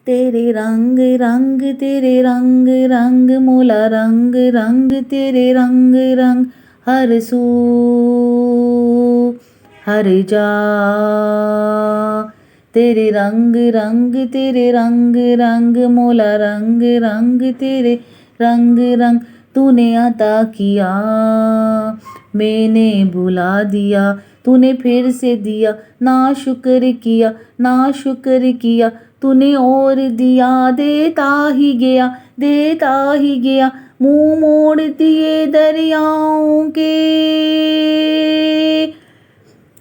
तेरे रंग रंग तेरे रंग रंग मोला रंग रंग तेरे रंग रंग हर सू हर जा। तेरे रंग रंग तेरे रंग रंग मोला रंग रंग तेरे रंग रंग तूने अता किया मैंने भुला दिया, तूने फिर से दिया ना शुक्र किया ना शुक्र किया, तूने और दिया देता ही गया, मुंह मोड़ दिए दरियाओं के,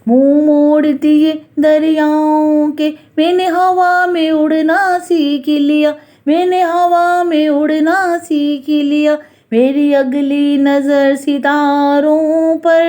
मुंह मोड़ दिए दरियाओं के। मैंने हवा में उड़ना सीख लिया, मैंने हवा में उड़ना सीख लिया, मेरी अगली नजर सितारों पर,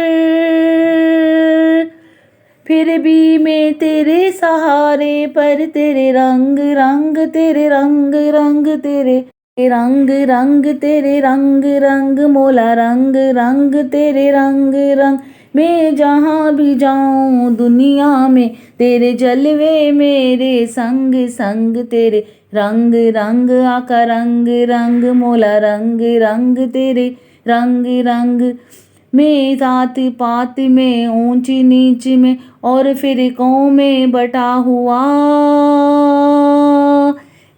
फिर भी मैं तेरे सहारे पर। तेरे रंग रंग तेरे रंग रंग तेरे रंग रंग तेरे रंग रंग मोला रंग रंग तेरे रंग रंग। मैं जहाँ भी जाऊँ दुनिया में तेरे जलवे मेरे संग संग। तेरे रंग रंग आका रंग रंग मोला रंग रंग तेरे रंग रंग। मैं जात पात में ऊंच नीच में और फिरकों में बटा हुआ,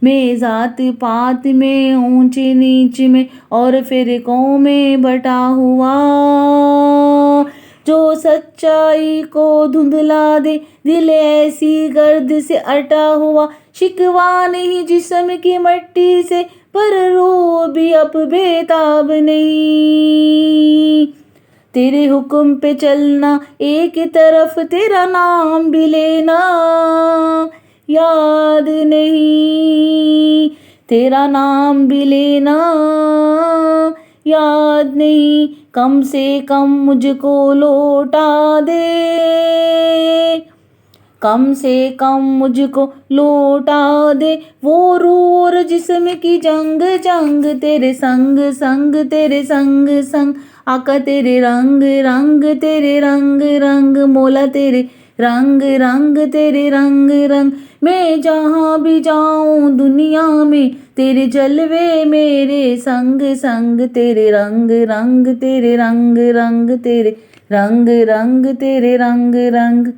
मैं जात पात में ऊंच नीच में और फिरकों में बटा हुआ। जो सच्चाई को धुंधला दे दिल ऐसी गर्द से अटा हुआ, शिकवा नहीं जिस्म की मट्टी से पर रूह भी अब बेताब नहीं। तेरे हुक्म पे चलना एक तरफ तेरा नाम भी लेना याद नहीं, तेरा नाम भी लेना याद नहीं। कम से कम मुझको लौटा दे, कम से कम मुझको लौटा दे वो रूह और जिस्म की जंग जंग। तेरे संग संग तेरे संग संग आका तेरे रंग रंग तेरे रंग रंग मोला तेरे रंग रंग तेरे रंग रंग। मैं जहाँ भी जाऊँ दुनिया में तेरे जलवे मेरे संग संग। तेरे रंग रंग तेरे रंग रंग तेरे रंग रंग तेरे रंग रंग।